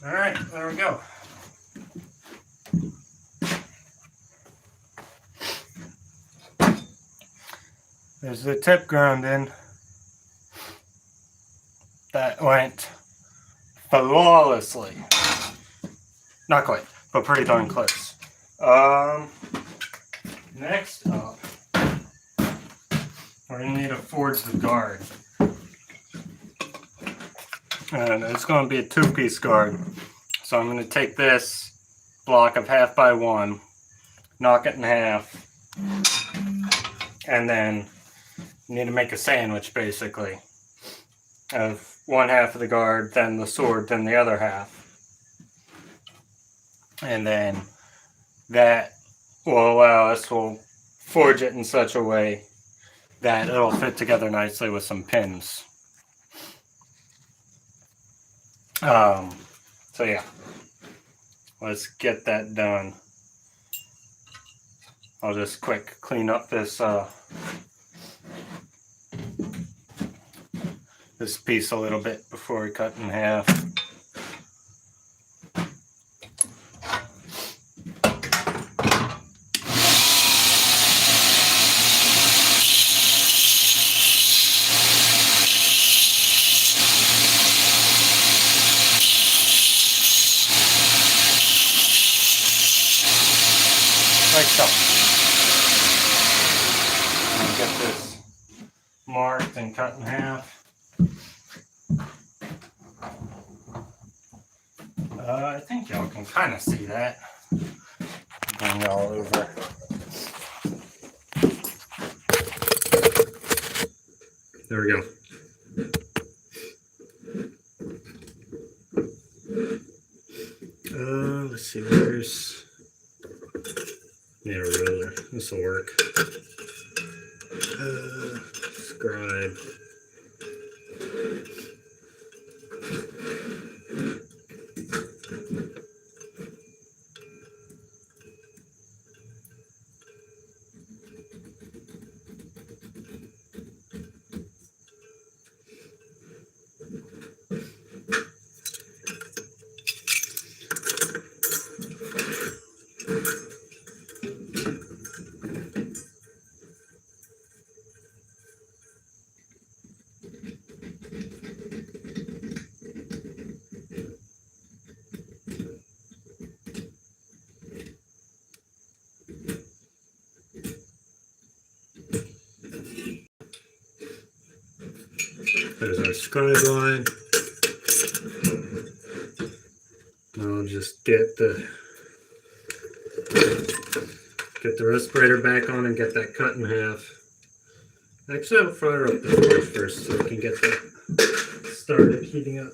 Alright, there we go. There's the tip ground in. That went flawlessly. Not quite, but pretty darn close. Next up, we're going to need to forge the guard. And it's going to be a two-piece guard. So I'm going to take this block of 1/2 by 1, knock it in half, and then you need to make a sandwich basically of 1/2 of the guard, then the sword, then the other half. And then that will allow us to forge it in such a way that it'll fit together nicely with some pins. So yeah, let's get that done. I'll just quick clean up this this piece a little bit before we cut in half. Like so. I'll get this marked and cut in half. I think y'all can kind of see that. Bring y'all over. There we go. Let's see, where's... Need a ruler. This will work. Scribe. There's our scribe line. I'll just get the respirator back on and get that cut in half. Actually, I'll fire up the forge first so we can get that started heating up.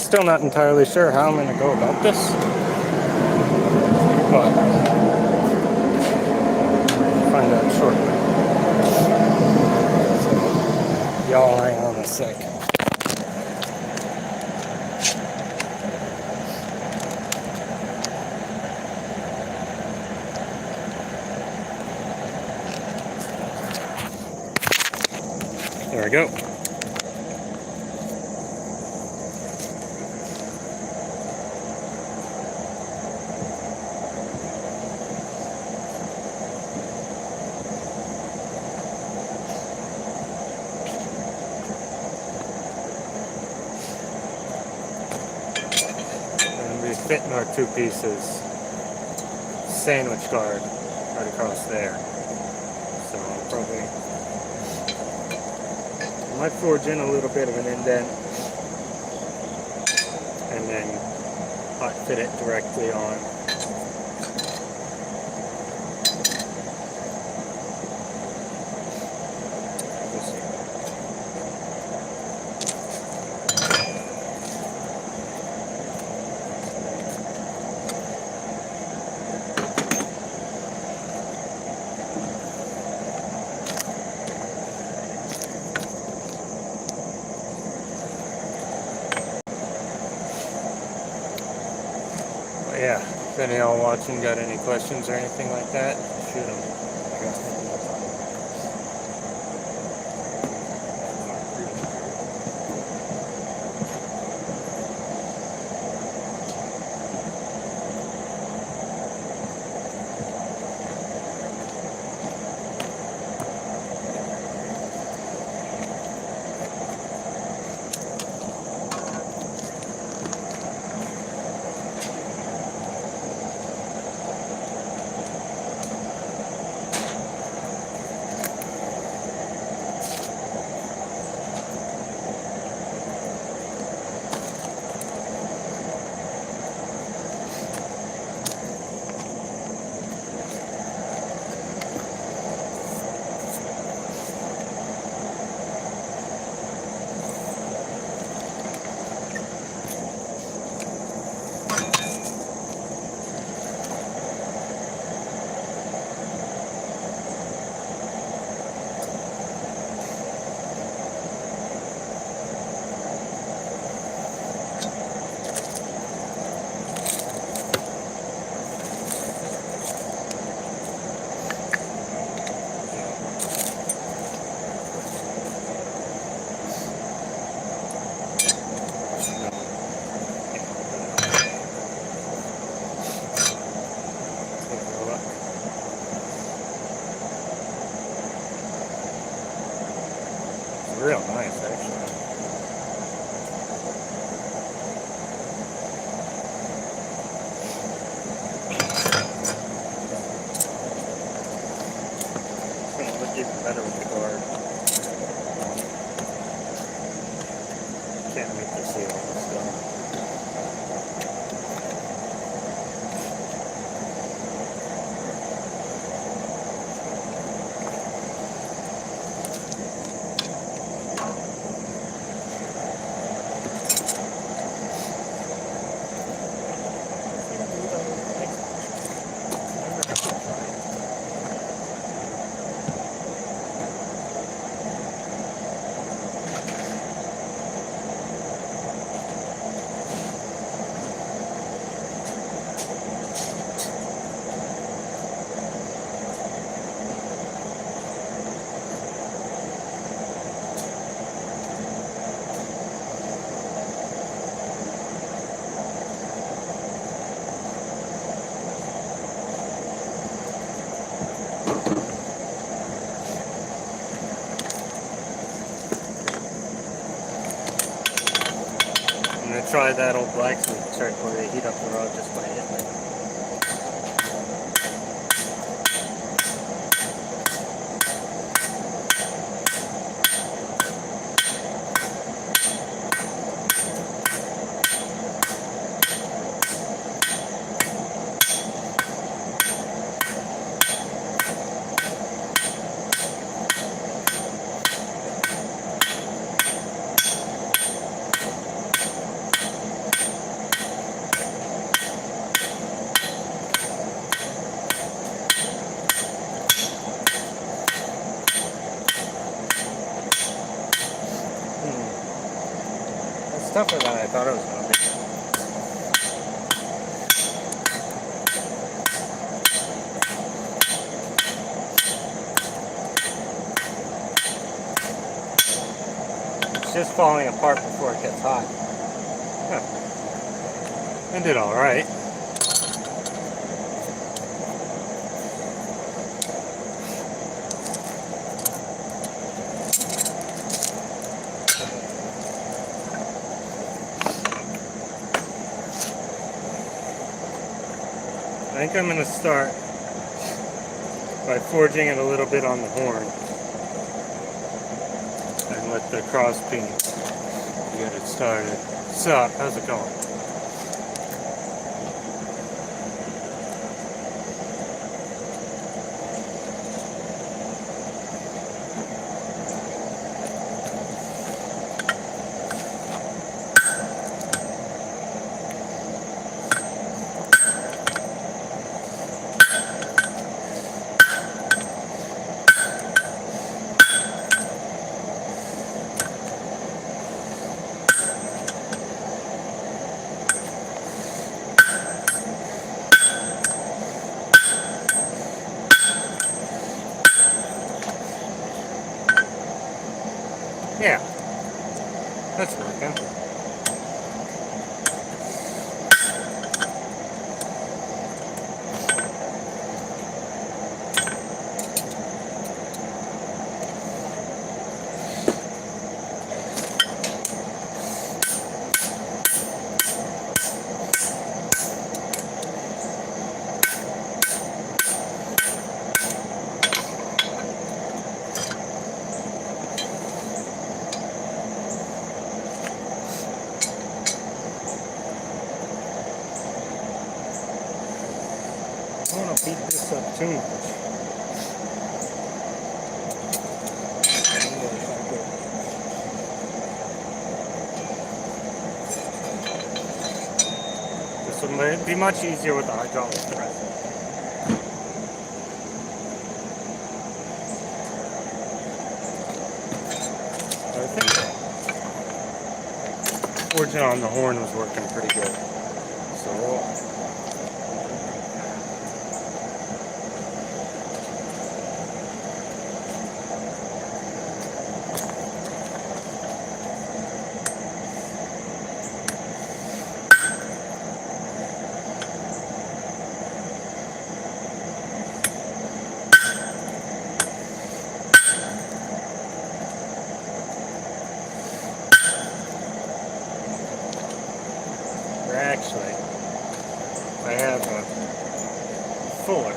still not entirely sure how I'm going to go about this, but I'll find out shortly. Y'all hang on a sec. There we go. And we fitting our two pieces sandwich guard right across there. So I'll probably might forge in a little bit of an indent and then hot fit it directly on. Yeah, if any of y'all watching got any questions or anything like that, shoot them. Real nice, actually. It's going to look even better with the guard. Can't wait to see all this done. I'm going to try that old blacksmith trick where they heat up the rod just by hitting it. tougher than I thought it was going to be. It's just falling apart before it gets hot. Huh. I did alright. I think I'm going to start by forging it a little bit on the horn and let the cross peen get it started. So, how's it going? Yeah, that's working. I don't want to beat this up too much. This would be much easier with the hydraulic press. I think forging on the horn was working pretty good. So actually, I have a fuller.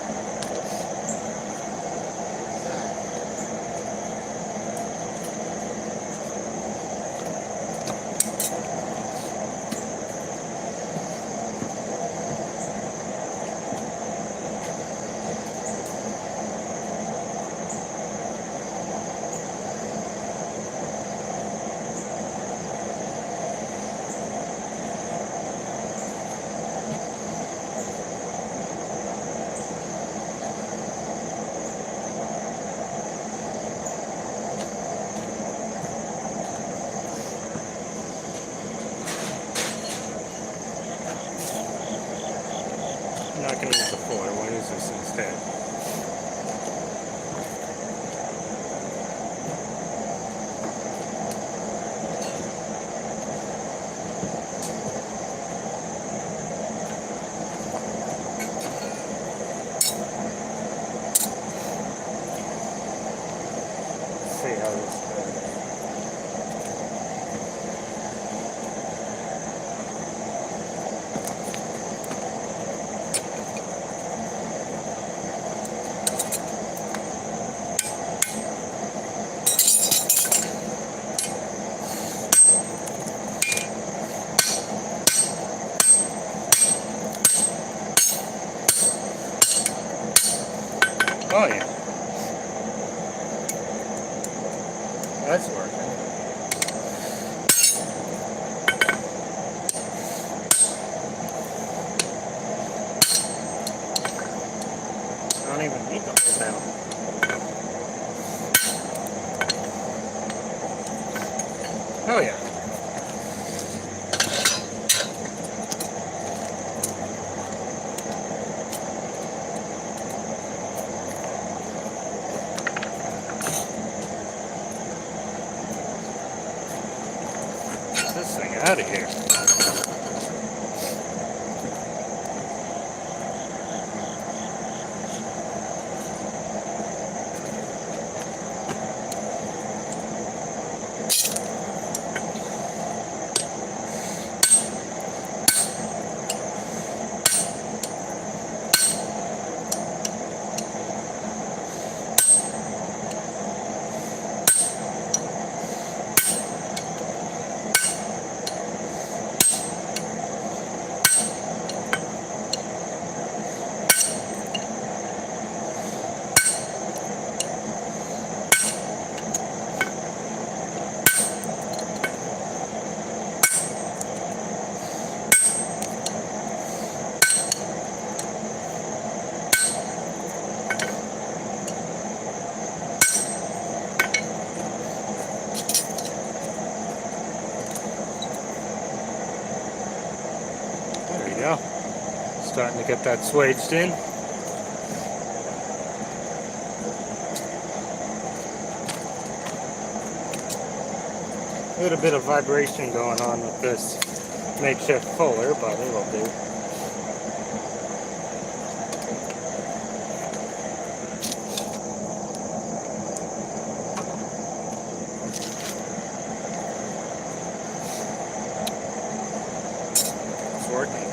I'm not going to use the fuller. We'll use this instead. Let's see how this goes. Oh yeah. That's working. I don't even need the whole panel. Oh yeah. thing out of here. There you go. Starting to get that swaged in. A little bit of vibration going on with this makeshift fuller, but it'll do. It's working.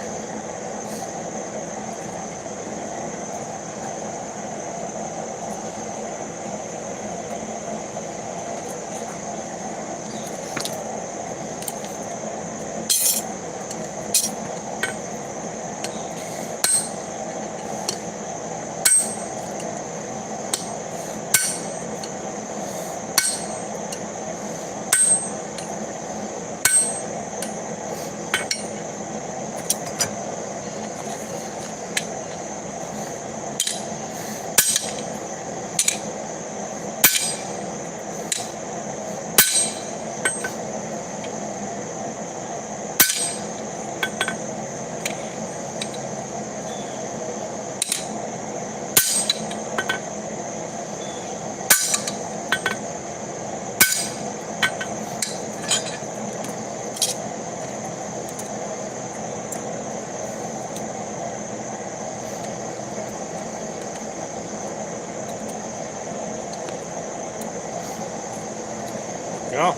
Go.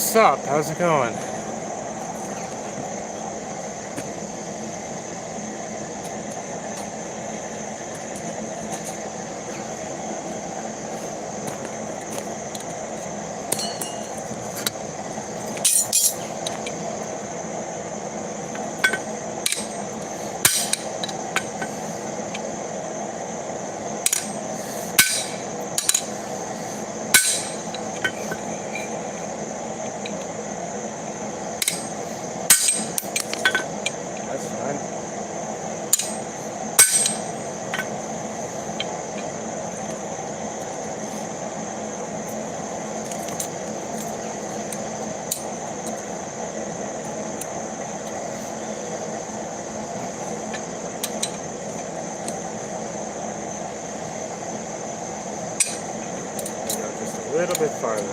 What's up? How's it going? little bit farther.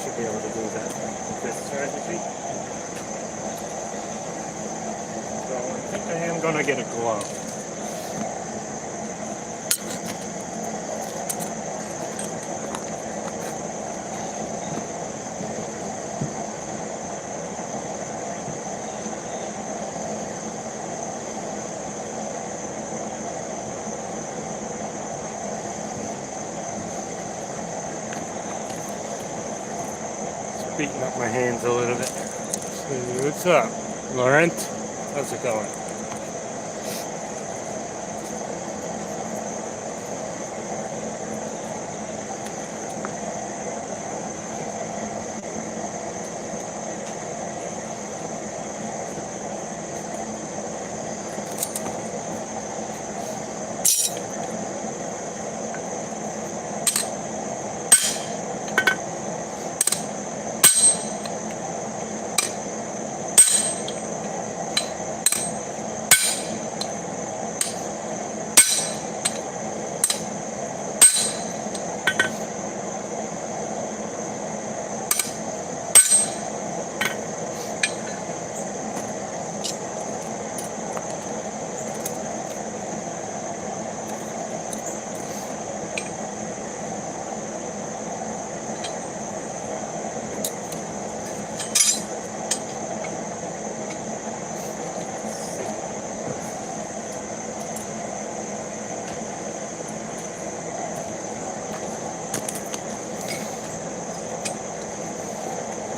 Should be able to do that with this strategy. So I think I am going to get a glove. Beating up my hands a little bit. Hey, what's up, Laurent? How's it going?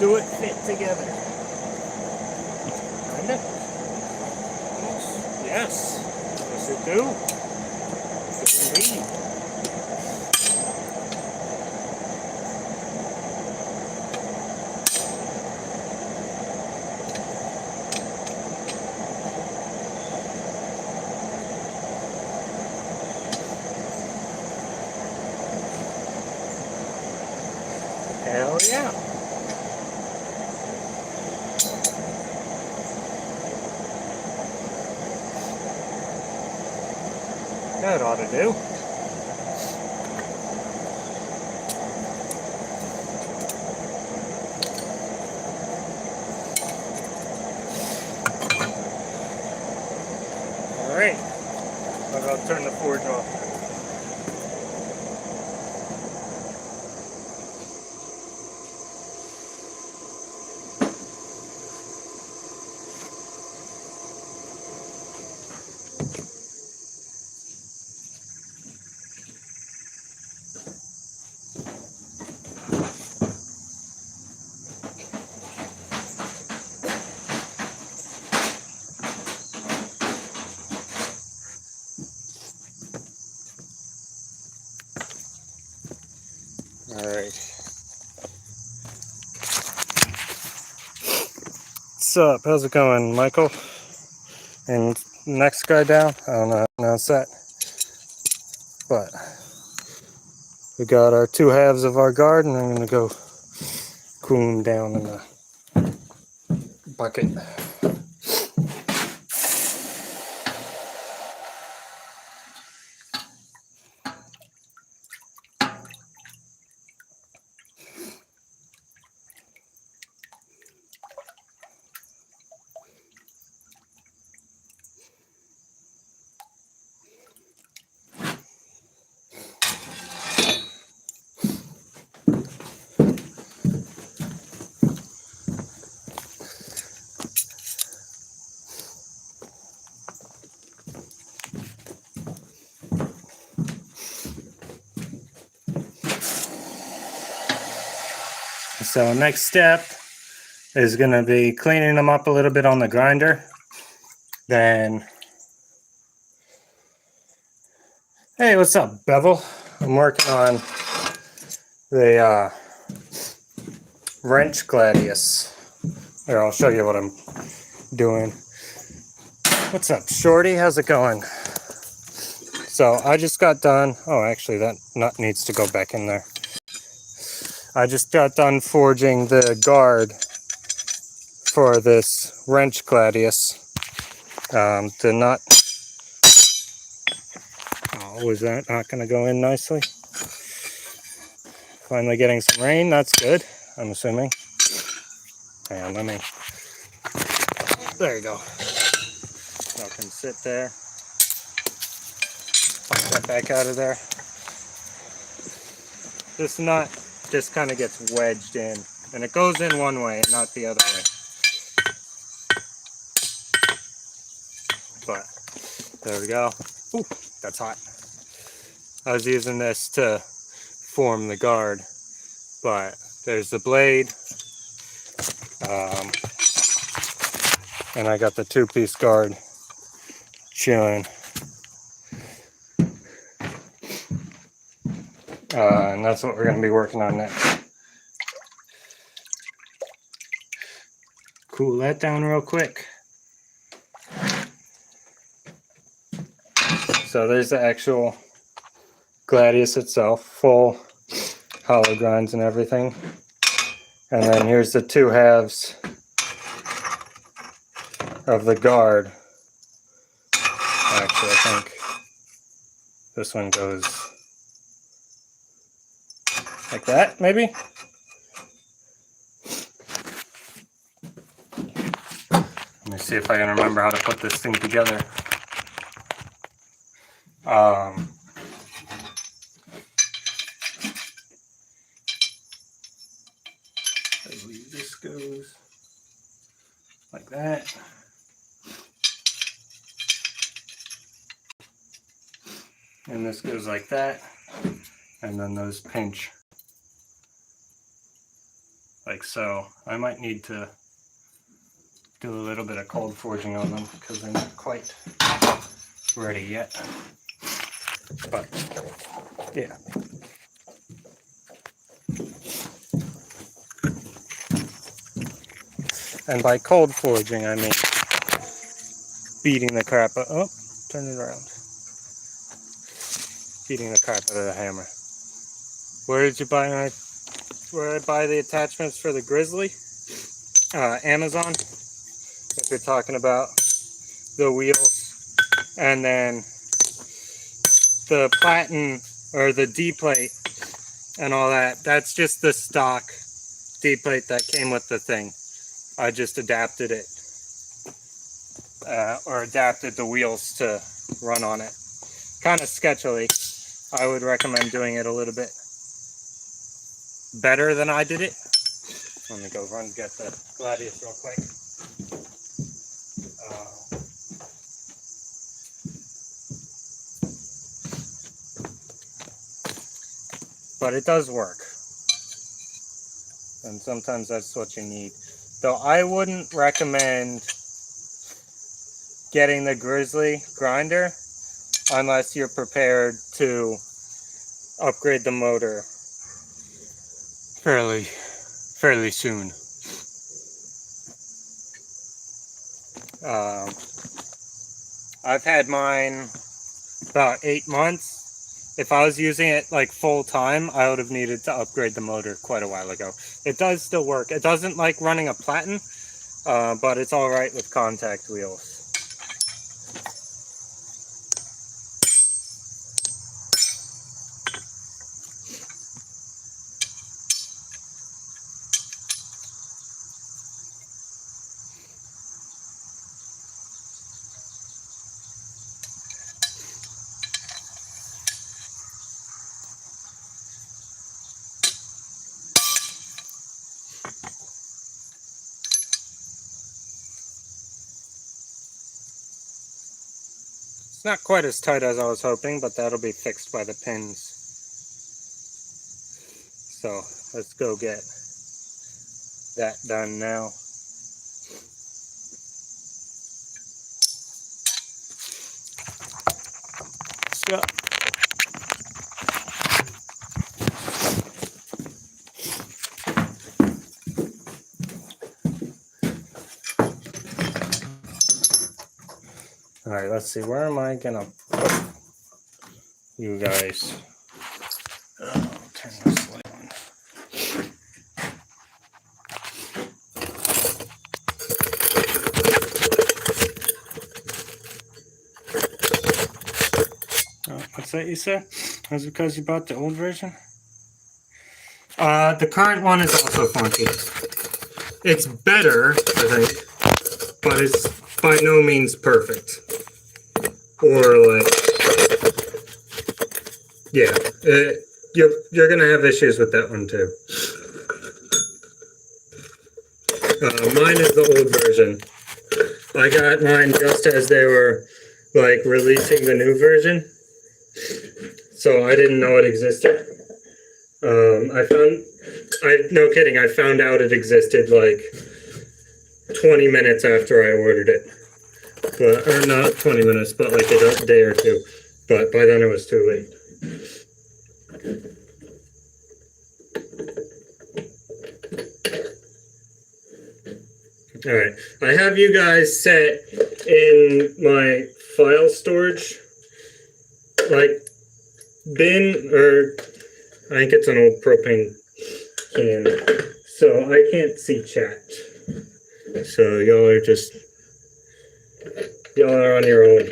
Do it fit together? Kinda? Yes. Yes, it do. Indeed. Hell yeah. That ought to do. All right. I'll turn the forge off. Alright. What's up? How's it going, Michael? And next guy down? I don't know how to pronounce that. But we got our two halves of our garden. I'm gonna go cool them down in the bucket. So next step is going to be cleaning them up a little bit on the grinder. Then, hey, what's up, Bevel? I'm working on the wrench gladius. Here, I'll show you what I'm doing. What's up, Shorty? How's it going? So I just got done. Oh, actually, that nut needs to go back in there. I just got done forging the guard for this wrench gladius. The nut. Oh, was that not going to go in nicely? Finally getting some rain. That's good, I'm assuming. Hang on, there you go. I can sit there. Pop that back out of there. This nut just kind of gets wedged in, and it goes in one way, not the other way. But there we go. Ooh, that's hot. I was using this to form the guard, but there's the blade, and I got the two-piece guard chilling. And that's what we're going to be working on next. Cool that down real quick. So there's the actual Gladius itself, full hollow grinds and everything. And then here's the two halves of the guard. Actually, I think this one goes like that, maybe? Let me see if I can remember how to put this thing together. I believe this goes like that. And this goes like that. And then those pinch like so. I might need to do a little bit of cold forging on them because they're not quite ready yet. But yeah. And by cold forging, I mean beating the crap out. Oh, turn it around. Beating the crap out of the hammer. Where did you buy where did I buy the attachments for the Grizzly? Amazon. If you're talking about the wheels, and then the platen or the D plate and all that. That's just the stock D plate that came with the thing. I just adapted it, or adapted the wheels to run on it. Kind of sketchily. I would recommend doing it a little bit better than I did it. Let me go run and get the Gladius real quick. But it does work. And sometimes that's what you need. Though I wouldn't recommend getting the Grizzly grinder unless you're prepared to upgrade the motor fairly soon. I've had mine about 8 months. If I was using it like full time, I would have needed to upgrade the motor quite a while ago. It does still work. It doesn't like running a platen, but it's all right with contact wheels. It's not quite as tight as I was hoping, but that'll be fixed by the pins. So let's go get that done now. So, all right, let's see, where am I gonna put you guys? Turn this light on. Oh, what's that you said? That's because you bought the old version? The current one is also funky. It's better, I think, but it's by no means perfect. Or like, yeah, you're gonna have issues with that one too. Mine is the old version. I got mine just as they were like releasing the new version, so I didn't know it existed. No kidding, I found out it existed like 20 minutes after I ordered it. But, or not 20 minutes, but like a day or two. But by then it was too late. Alright, I have you guys set in my file storage, like, bin, or I think it's an old propane can, so I can't see chat. So y'all are on your own.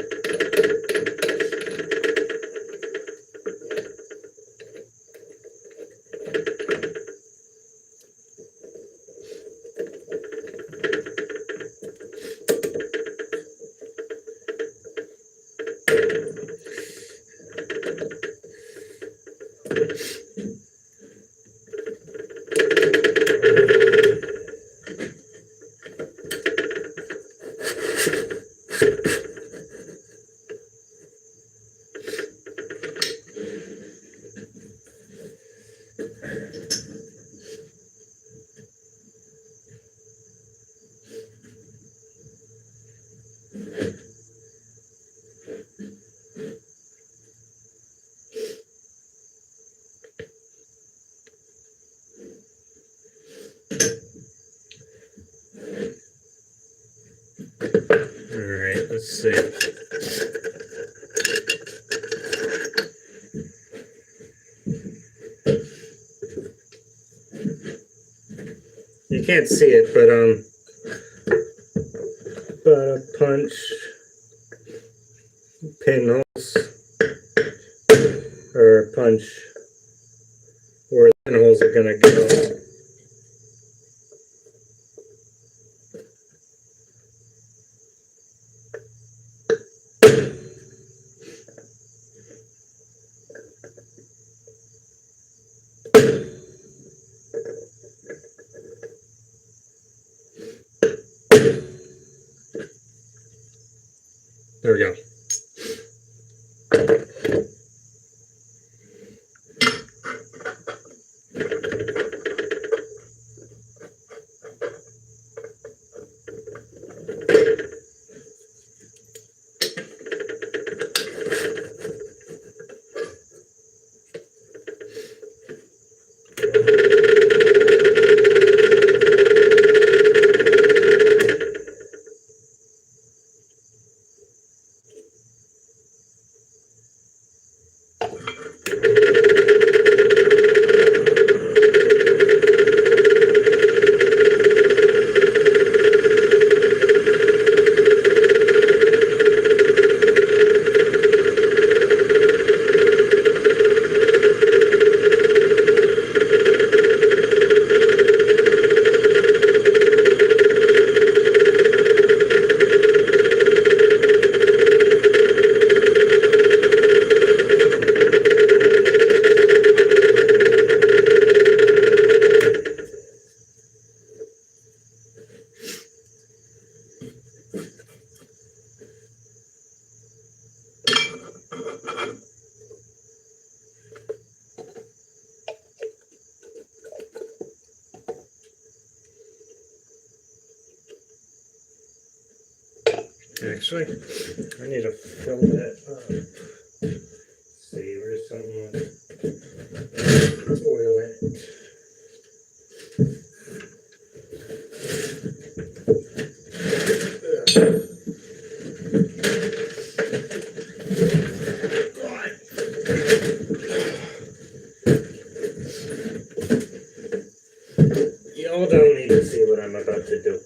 Alright, let's see. You can't see it, but punch pinholes, or punch where the pinholes are gonna go. There we go. Actually, I need to fill that up. Let's see, where's something with oil in it? Y'all don't need to see what I'm about to do.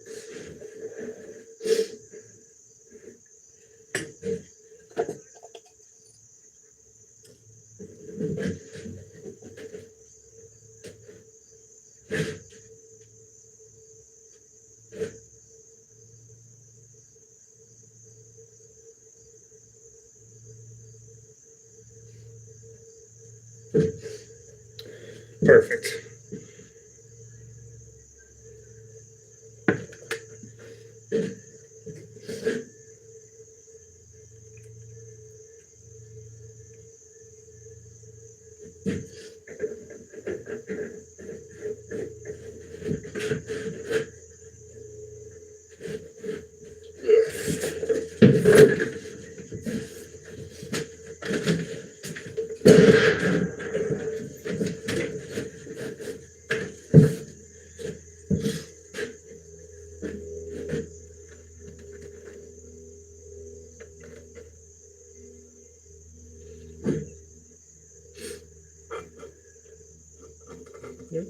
Perfect. Yep.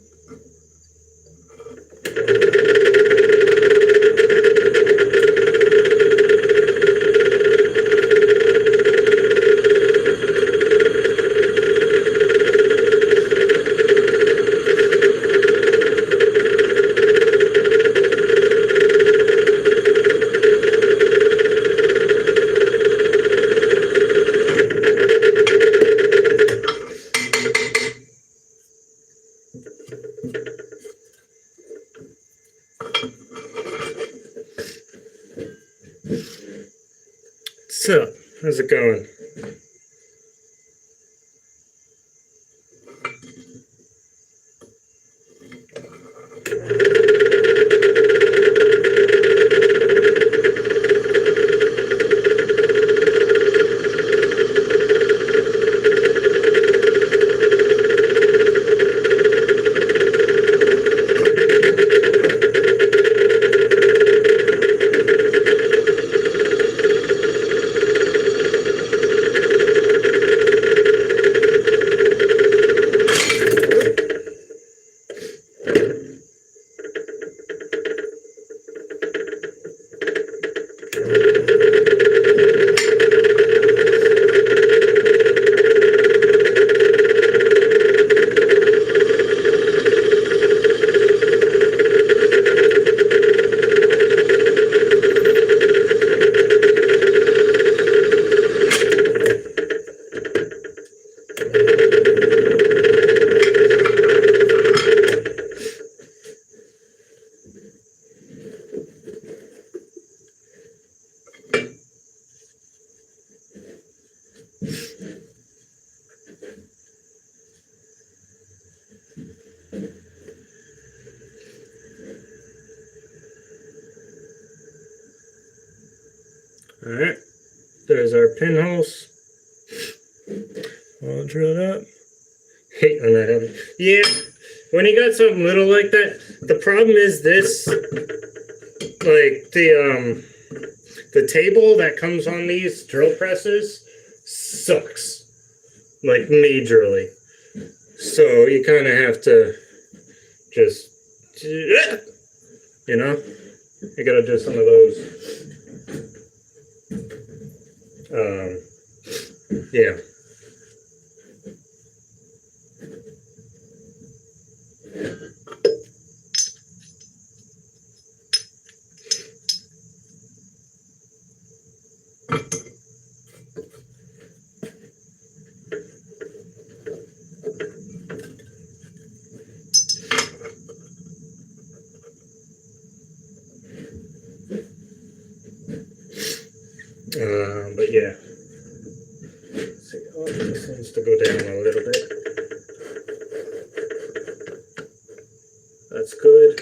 So, how's it going? Alright, there's our pinholes all drilled up. Hate when that happens. Yeah, when you got something little like that, the problem is this, like the table that comes on these drill presses sucks, like majorly. So you kind of have to just, you know, you gotta do some of those. Yeah. But yeah. Let's see. Oh, this needs to go down a little bit. That's good.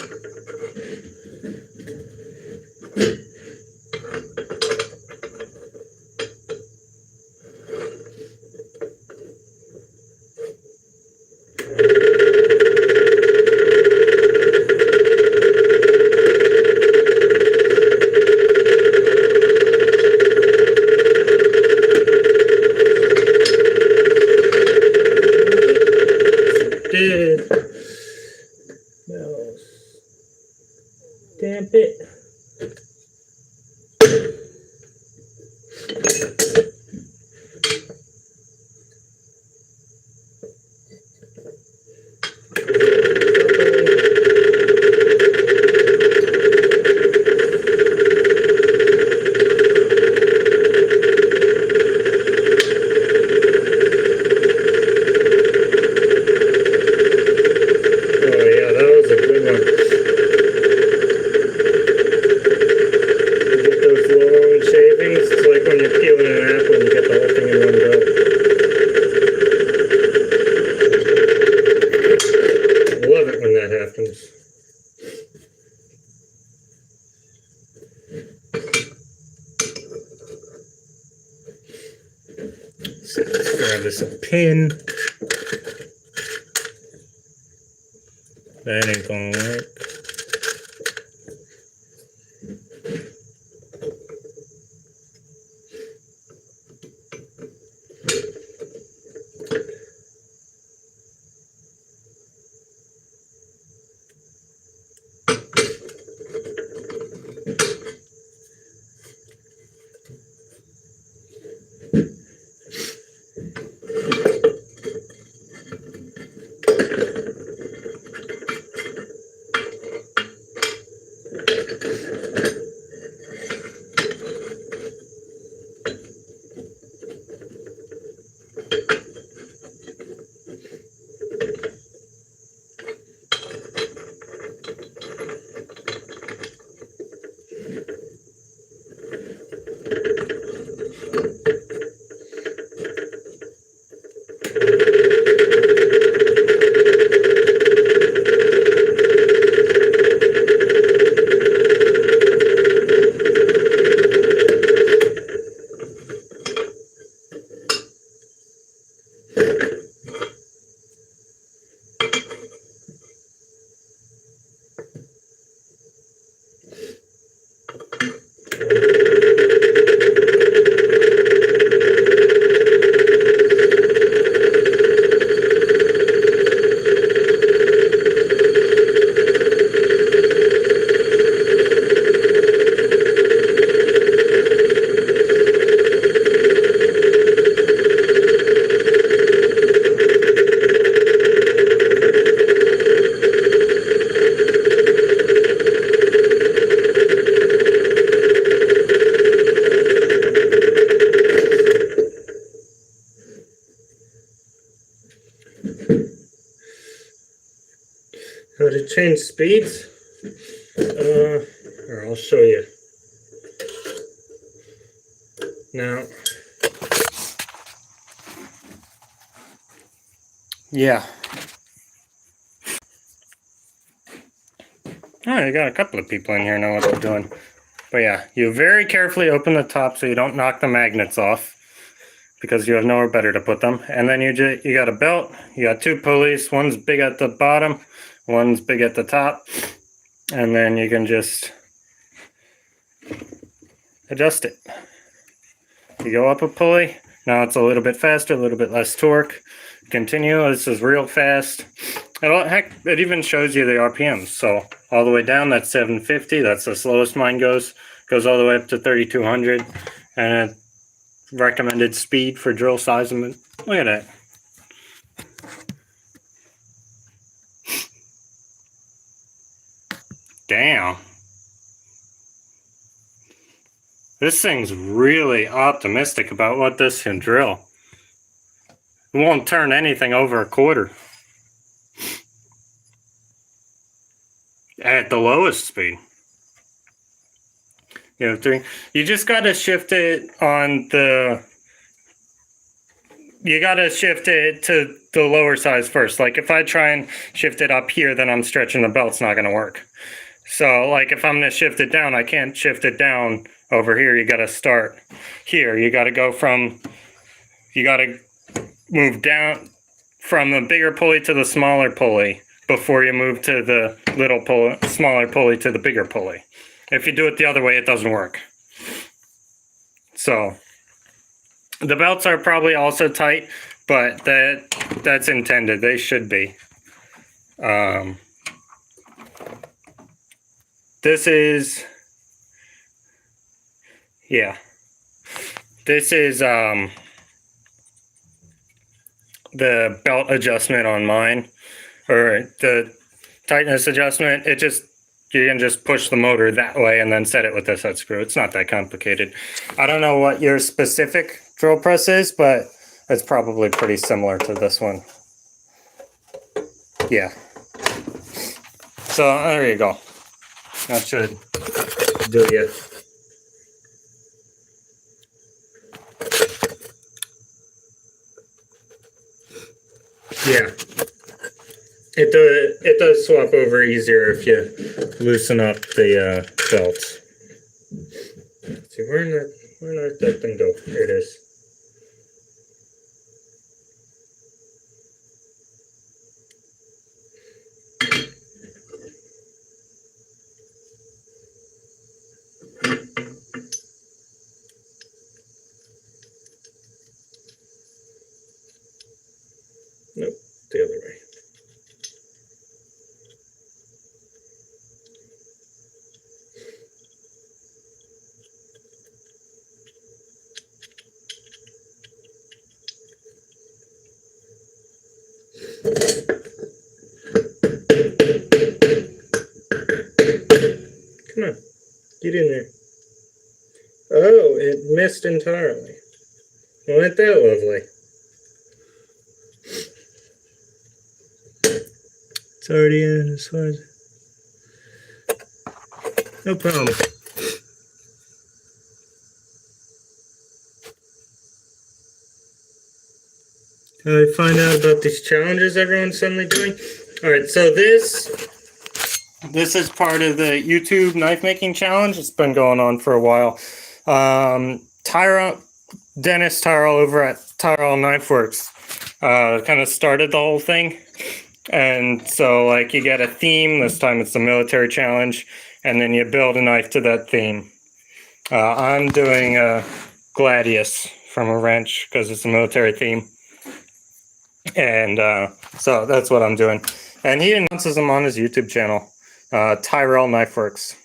So let's grab us a pin. That ain't gonna work. How to change speeds? Or I'll show you. Now, yeah. Oh, you got a couple of people in here know what they're doing. But yeah, you very carefully open the top so you don't knock the magnets off, because you have nowhere better to put them. And then you got a belt, you got two pulleys, one's big at the bottom, one's big at the top, and then you can just adjust it. You go up a pulley, now it's a little bit faster, a little bit less torque. Continue, this is real fast. Heck, it even shows you the RPMs. So all the way down, that's 750, that's the slowest mine goes. Goes all the way up to 3200, and recommended speed for drill size. Look at that. Damn. This thing's really optimistic about what this can drill. It won't turn anything over a quarter at the lowest speed. You just got to shift it on the, you got to shift it to the lower size first. Like if I try and shift it up here, then I'm stretching the belt, it's not going to work. So like if I'm going to shift it down, I can't shift it down over here. You got to start here. You got to go from, you got to move down from the bigger pulley to the smaller pulley before you move to the little pulley, smaller pulley to the bigger pulley. If you do it the other way, it doesn't work. So the belts are probably also tight, but that's intended. They should be. This is, yeah. This is the belt adjustment on mine, or the tightness adjustment. It just, you can just push the motor that way and then set it with this head screw. It's not that complicated. I don't know what your specific drill press is, but it's probably pretty similar to this one. Yeah. So there you go. That should do you. Yeah. It does swap over easier if you loosen up the belts. Let's see, where did that thing go? Here it is. Come on, get in there. Oh, it missed entirely. Well, ain't that lovely? It's already in as far as... No problem. Find out about these challenges everyone's suddenly doing. All right, so this is part of the YouTube knife making challenge. It's been going on for a while. Dennis Tyrell over at Tyrell Knife Works kind of started the whole thing. And so, like, you get a theme. This time it's the military challenge, and then you build a knife to that theme. I'm doing a Gladius from a wrench because it's a military theme. And so that's what I'm doing. And he announces them on his YouTube channel, Tyrell Knife Works.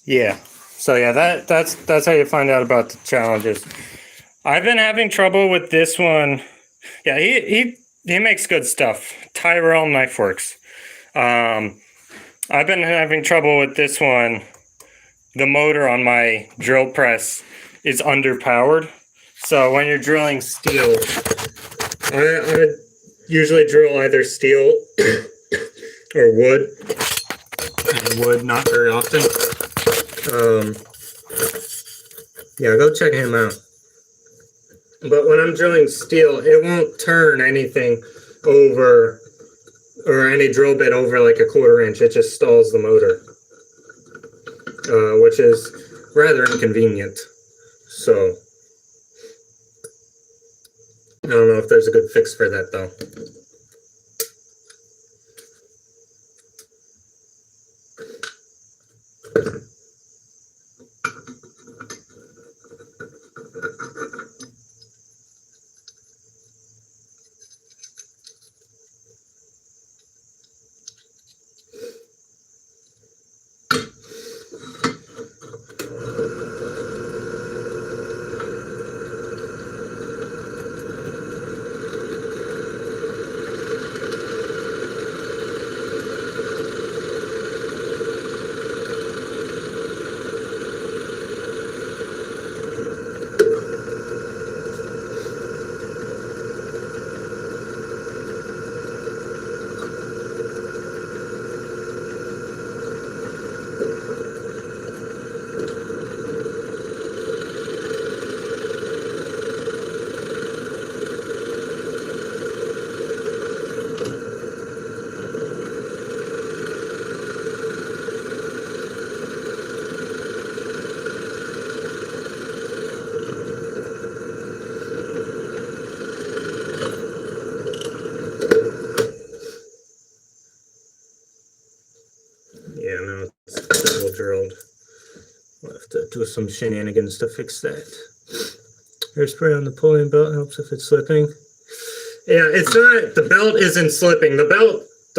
Yeah. So yeah, that's how you find out about the challenges. I've been having trouble with this one. Yeah, he makes good stuff. Tyrell Knife Works. I've been having trouble with this one. The motor on my drill press is underpowered. So when you're drilling steel, I usually drill either steel or wood. Wood, not very often. Yeah, go check him out. But when I'm drilling steel, it won't turn anything over, or any drill bit over like a 1/4 inch. It just stalls the motor, which is rather inconvenient. So I don't know if there's a good fix for that though. Yeah, no, it's double drilled. We'll have to do some shenanigans to fix that. Hairspray on the pulling belt helps if it's slipping. Yeah, it's not, the belt isn't slipping. The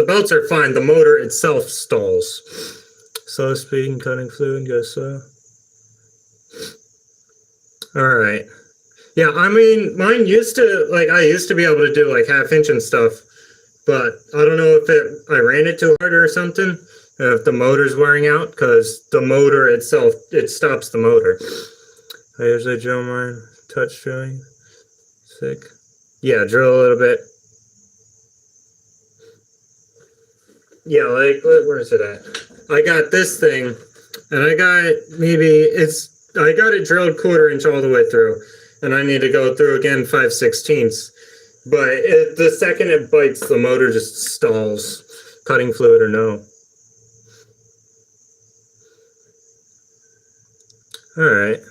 belts are fine. The motor itself stalls. Slow speed and cutting fluid goes slow. All right. Yeah, I mean, mine used to, like, I used to be able to do like 1/2 inch and stuff, but I don't know if I ran it too hard or something. If the motor's wearing out, because the motor itself, it stops the motor. I usually drill mine, touch drilling. Sick. Yeah, drill a little bit. Yeah, like, where is it at? I got this thing, and I got I got it drilled 1/4 inch all the way through, and I need to go through again 5/16. But the second it bites, the motor just stalls, cutting fluid or no. All right.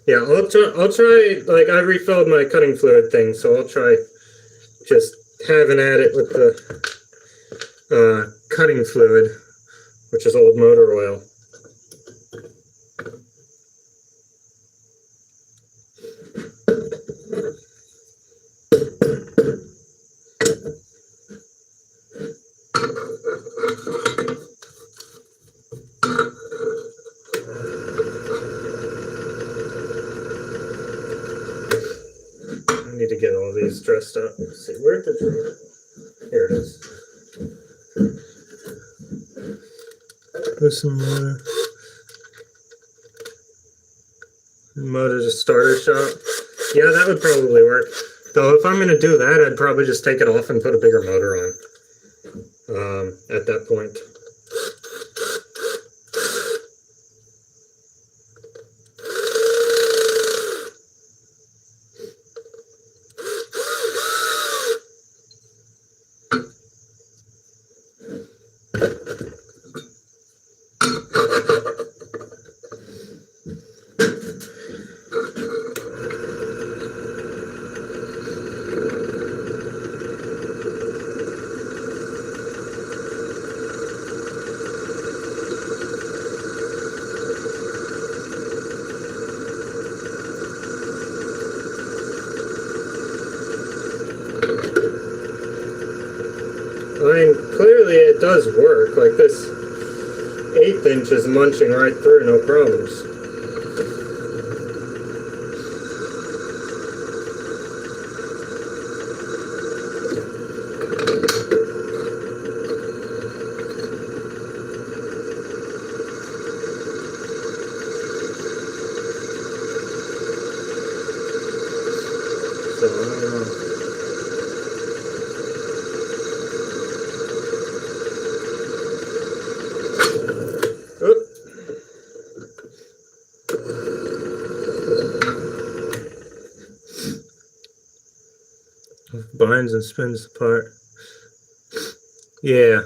Yeah, I'll try, like, I refilled my cutting fluid thing, so I'll try just having at it with the cutting fluid, which is old motor oil. messed up. Let's see, where'd the drawer? Here it is. There's some motor to starter shop. Yeah, that would probably work. Though if I'm going to do that, I'd probably just take it off and put a bigger motor on at that point. I mean, clearly it does work. Like this 1/8 inch is munching right through, no problems. So, I don't know. Binds and spins the part. Yeah.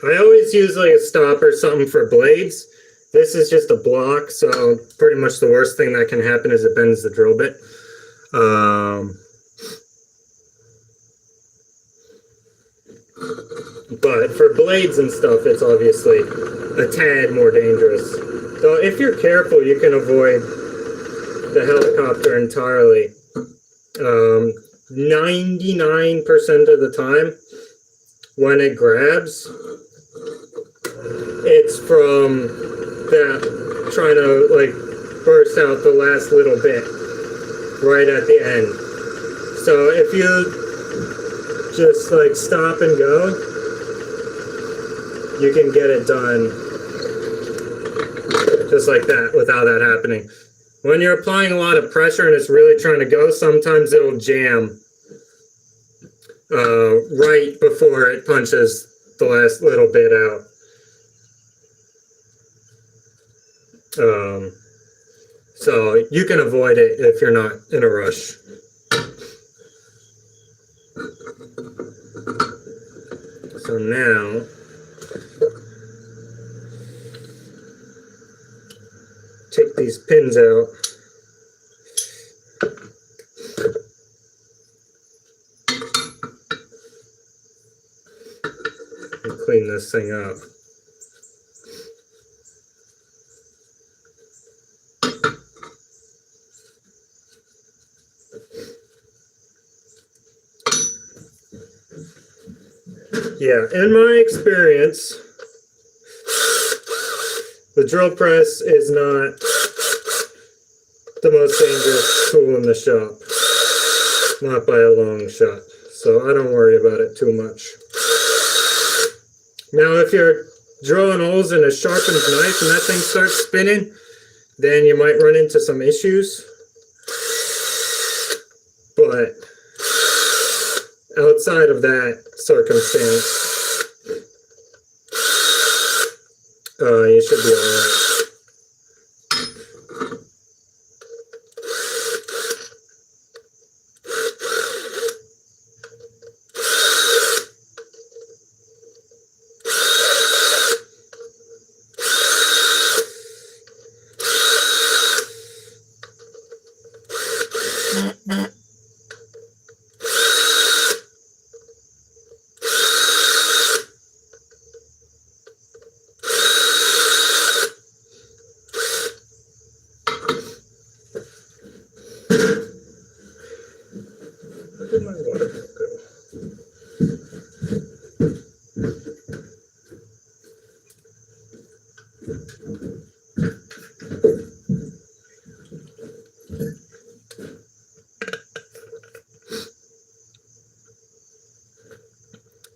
I always use like a stop or something for blades. This is just a block, so pretty much the worst thing that can happen is it bends the drill bit. But for blades and stuff, it's obviously a tad more dangerous. So if you're careful, you can avoid the helicopter entirely. 99% of the time, when it grabs, it's from that trying to like burst out the last little bit right at the end. So if you just like stop and go, you can get it done just like that without that happening. When you're applying a lot of pressure and it's really trying to go, sometimes it'll jam right before it punches the last little bit out. So you can avoid it if you're not in a rush. So now, take these pins out. And clean this thing up. Yeah, in my experience, the drill press is not the most dangerous tool in the shop. Not by a long shot. So I don't worry about it too much. Now, if you're drilling holes in a sharpened knife and that thing starts spinning, then you might run into some issues. But outside of that circumstance, you should be alright.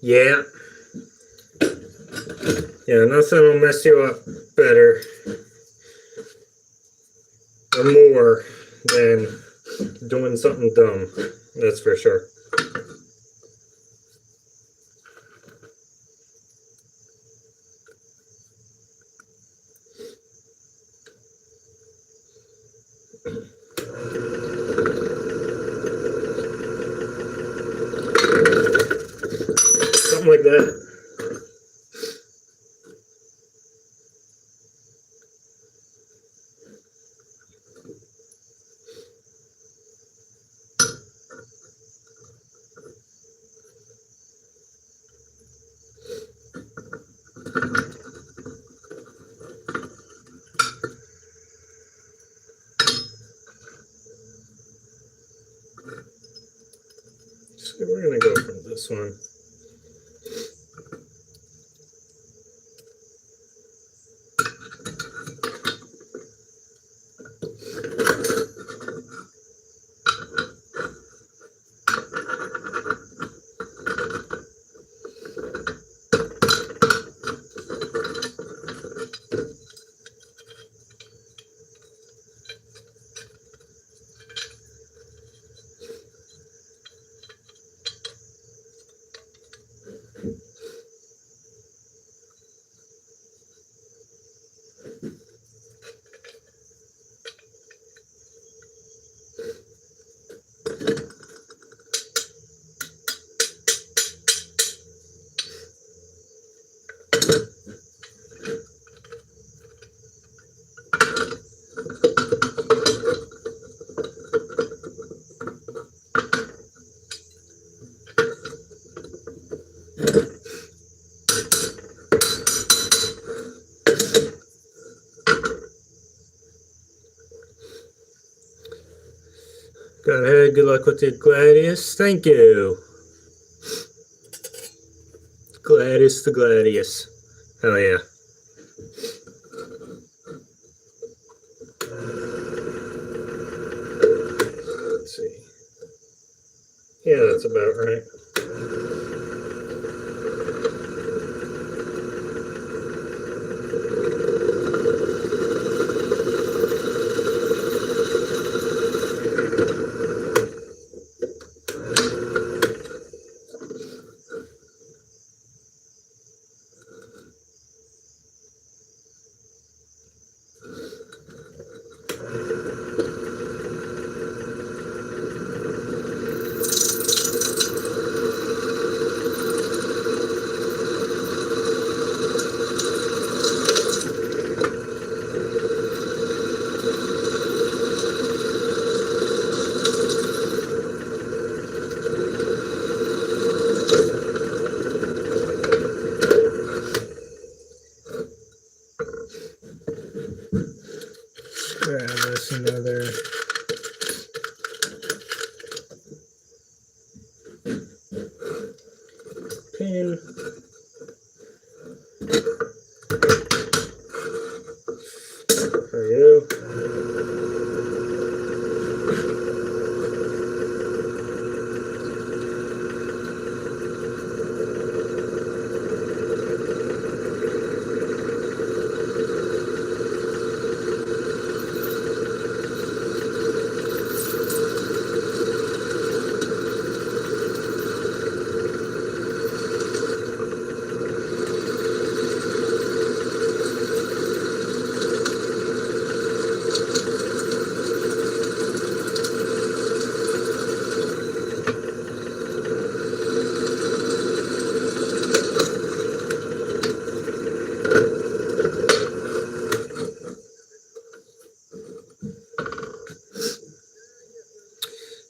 Yeah. Yeah, nothing will mess you up better or more than doing something dumb. That's for sure. Something like that. So we're going to go from this one. Go ahead, good luck with it, Gladius. Thank you. Gladius to Gladius. Hell yeah. Let's see. Yeah, that's about right. Grab us another pin. For you.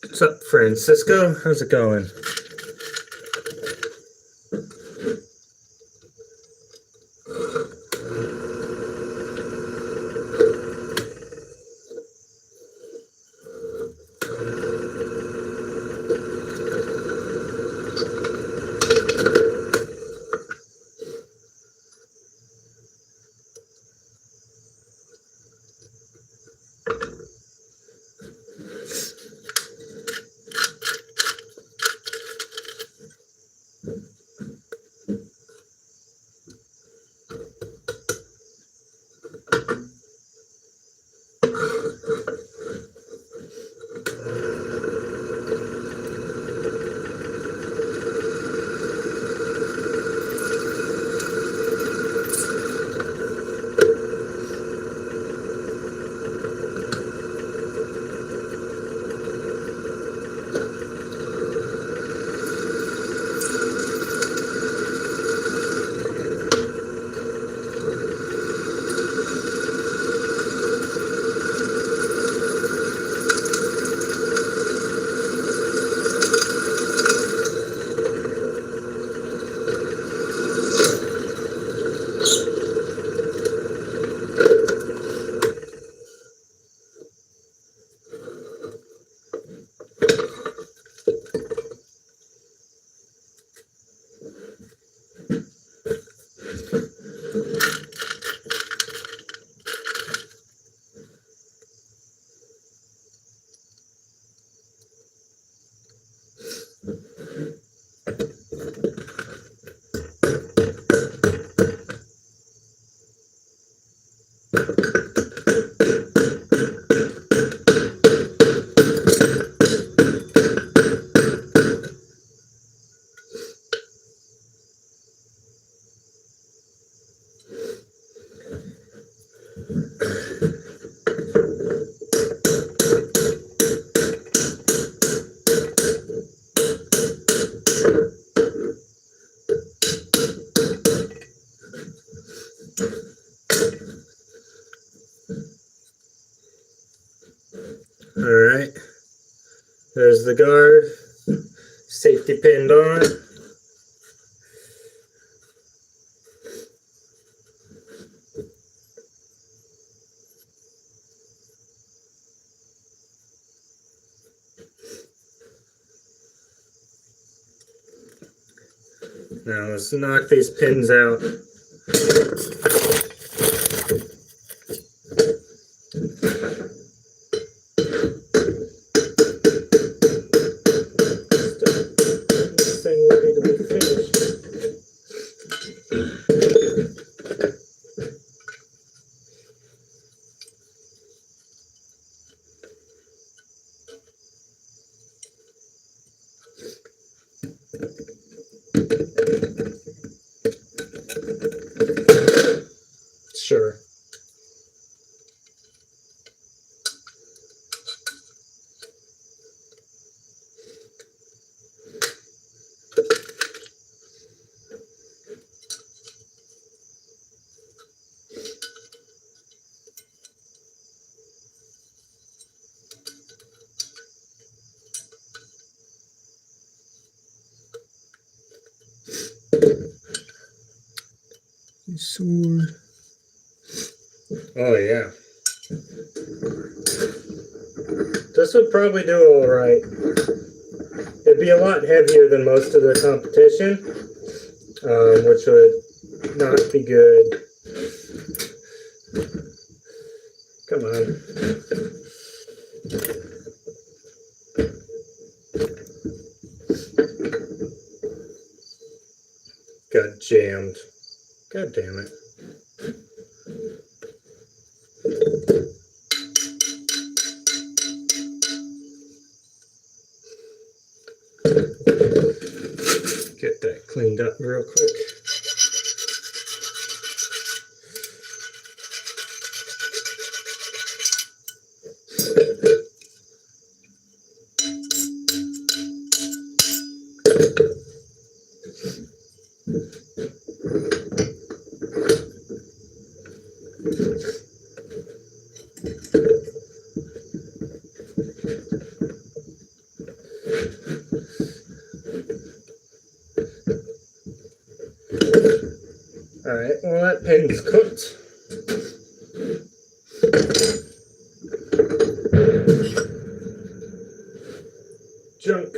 What's up, Francisco? How's it going? There's the guard, safety pinned on. Now let's knock these pins out. This thing ready to be finished. Sure. Sword. Oh yeah. This would probably do all right. It'd be a lot heavier than most of the competition, which would not be good. Come on. Got jammed. God damn it. Get that cleaned up real quick. Alright, well that pin's cooked. Junk.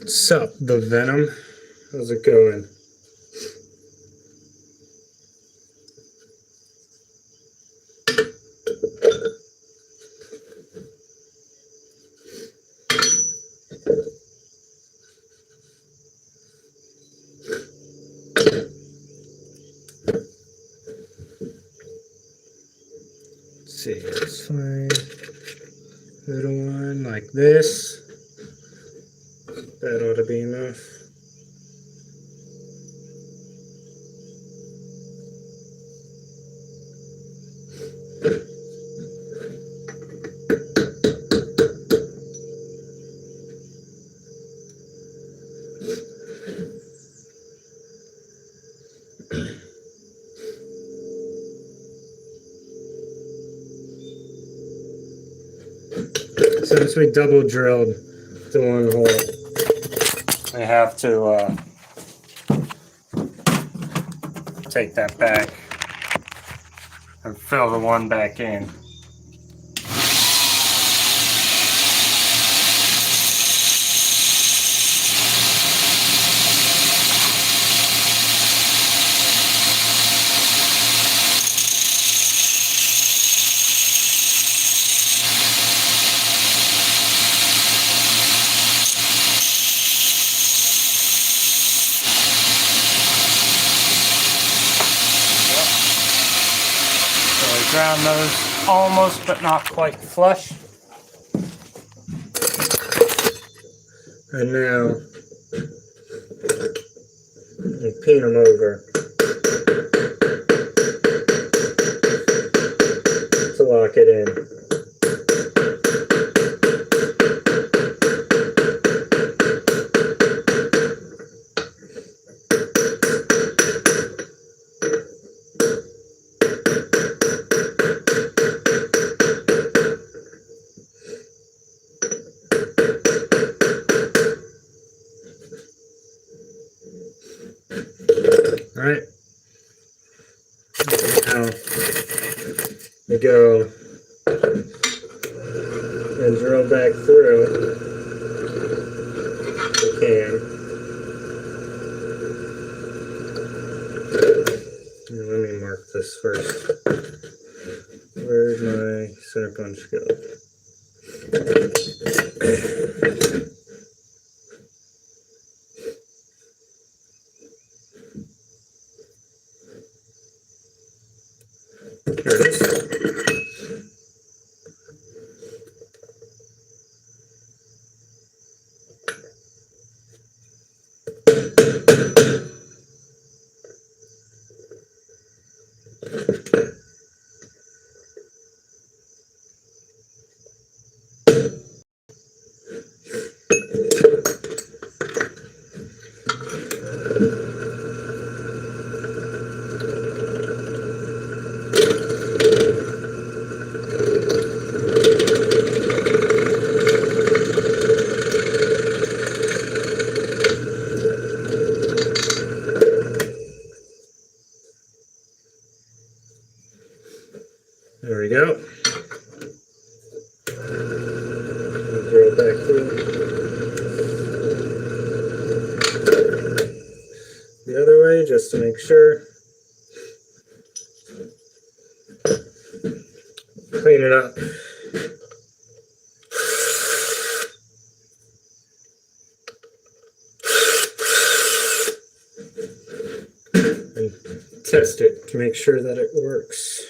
Sup, the Venom? How's it going? see, let's find a little one like this. That ought to be enough. Since we double drilled the one hole, I have to take that back and fill the one back in. Ground those almost but not quite flush. And now I pin them over to lock it in. Alright, now we go and drill back through the can. Let me mark this first. Where's my center punch go? There it is. There we go. Drill back through. The other way, just to make sure. Clean it up. And test it to make sure that it works.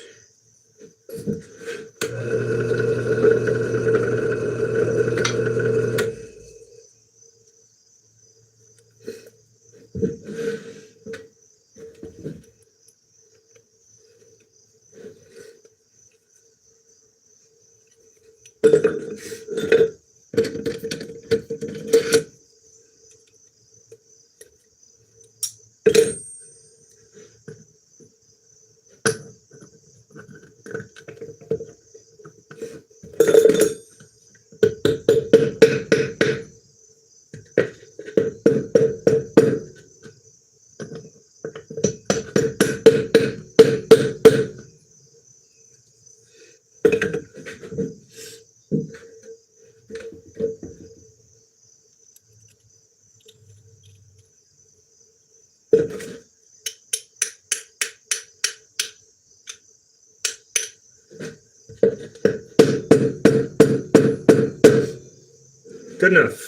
Good enough.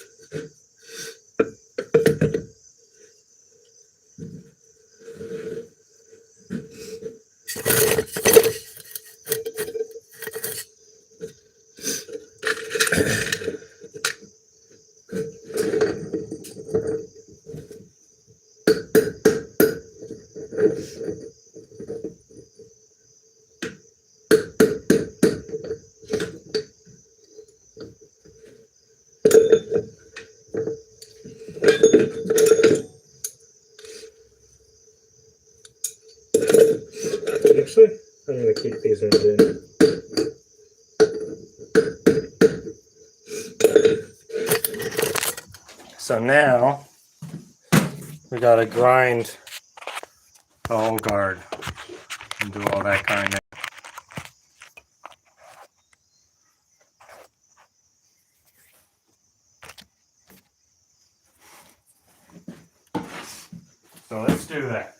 So now we gotta grind the whole guard and do all that grinding. So let's do that.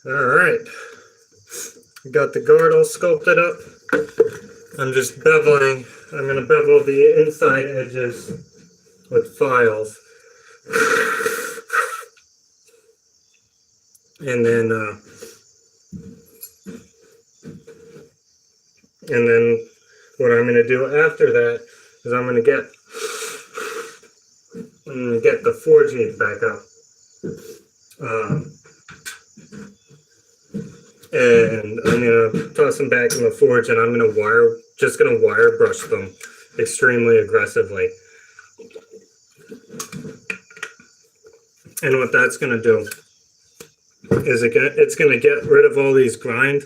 Alright, got the guard all sculpted up. I'm just beveling. I'm going to bevel the inside edges with files. And then what I'm going to do after that is I'm going to get the forge heat back up. And I'm going to toss them back in the forge, and I'm going to just going to wire brush them extremely aggressively. And what that's going to do is it's going to get rid of all these grind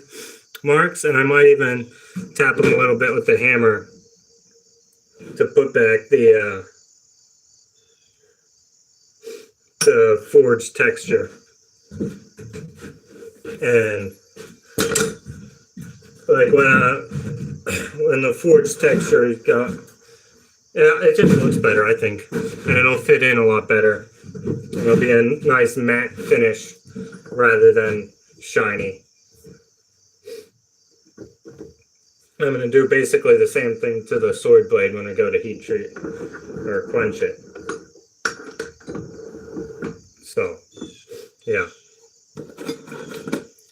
marks, and I might even tap them a little bit with the hammer to put back the forged texture. And like when the forged texture is got, yeah, it just looks better, I think, and it'll fit in a lot better. It'll be a nice matte finish rather than shiny. I'm going to do basically the same thing to the sword blade when I go to heat treat or quench it. So, yeah.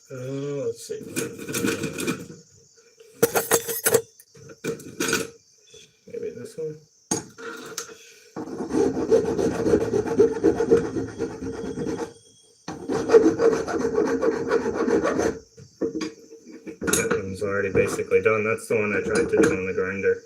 Let's see. Maybe this one. That one's already basically done. That's the one I tried to do on the grinder.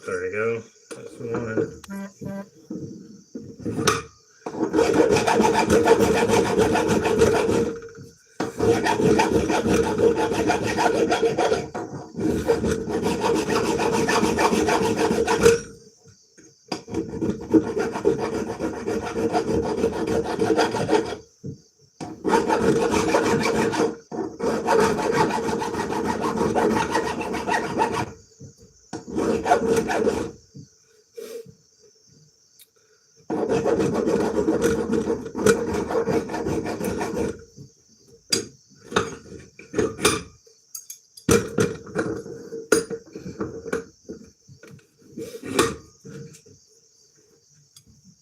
There we go. That's one.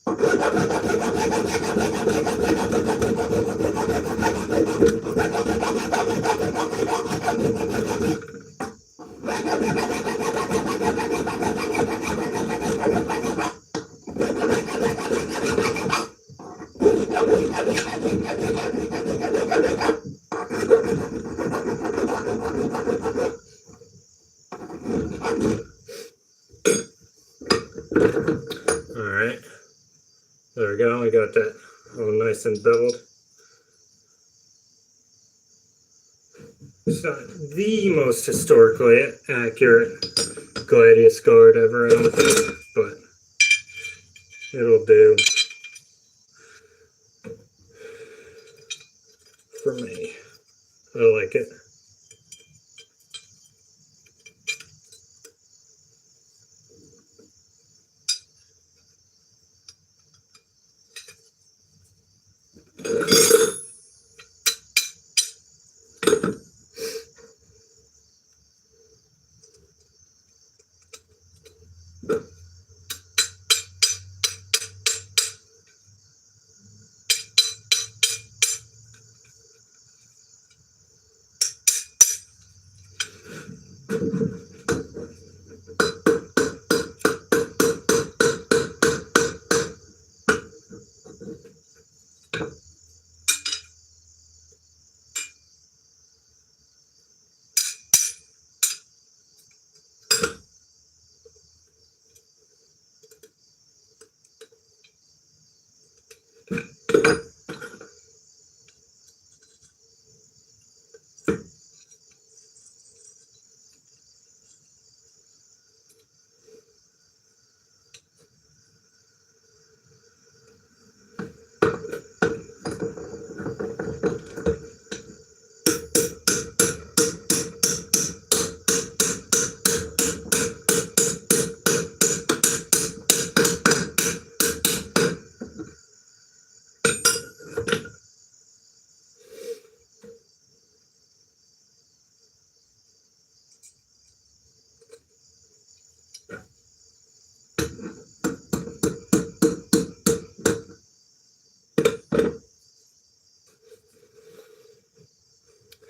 Alright, there we go, we got that all nice and beveled. It's not the most historically accurate gladius guard ever, but it'll do for me. I like it.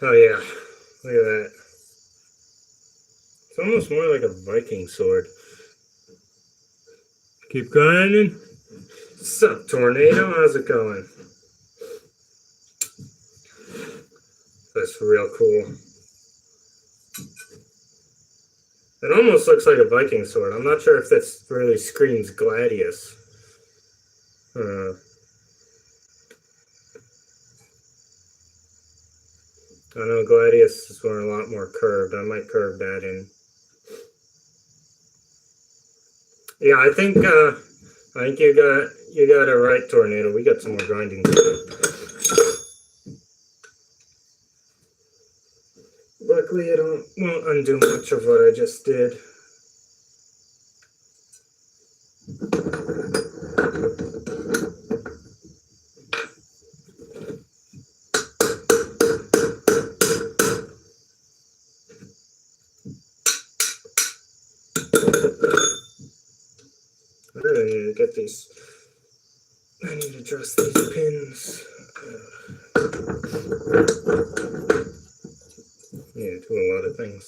Oh yeah, look at that. It's almost more like a Viking sword. Keep grinding. What's up, Tornado? How's it going? That's real cool. It almost looks like a Viking sword. I'm not sure if this really screams gladius. I know gladius is one a lot more curved. I might curve that in. Yeah, I think you got it right, Tornado. We got some more grinding to do. Luckily, it won't undo much of what I just did. I really need to get these. I need to adjust these pins. Yeah, do a lot of things.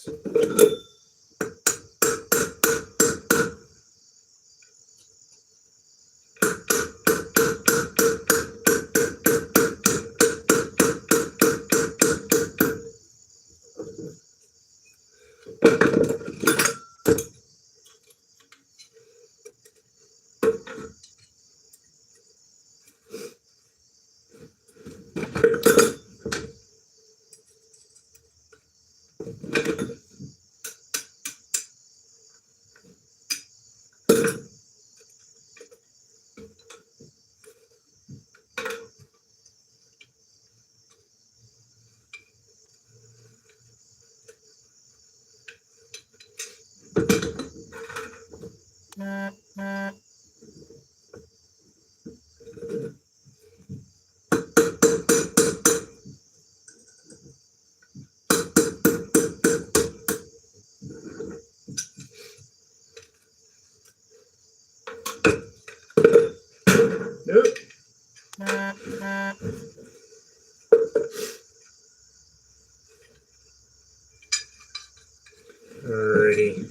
Alrighty.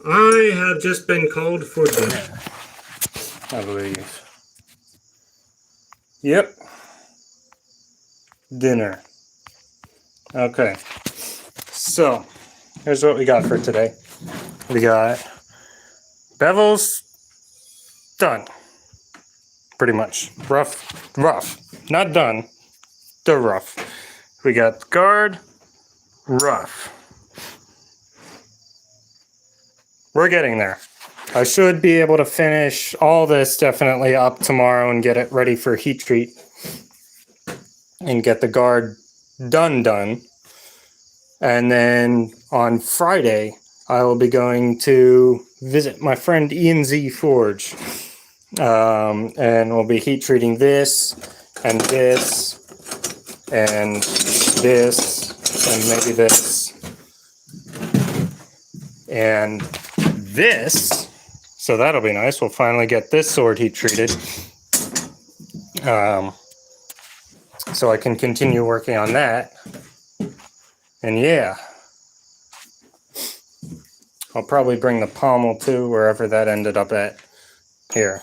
I have just been called for dinner, I believe. Yep. Dinner. Okay. So, here's what we got for today. We got bevels done. Pretty much. Rough. Not done. They're rough. We got guard. Rough. We're getting there. I should be able to finish all this definitely up tomorrow and get it ready for heat treat. And get the guard done. And then on Friday, I will be going to visit my friend Ian Z Forge. And we'll be heat treating this and this and this and maybe this and this. So that'll be nice. We'll finally get this sword heat treated. So I can continue working on that. And yeah. I'll probably bring the pommel too, wherever that ended up at. Here.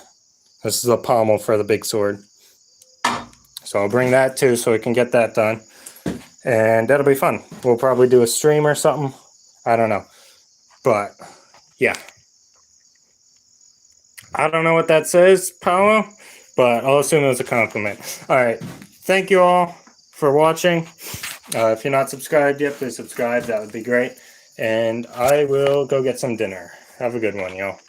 This is the pommel for the big sword. So I'll bring that too so we can get that done. And that'll be fun. We'll probably do a stream or something. I don't know. But, yeah. I don't know what that says, Paolo, but I'll assume it was a compliment. Alright. Thank you all for watching. If you're not subscribed yet, please subscribe. That would be great. And I will go get some dinner. Have a good one, y'all.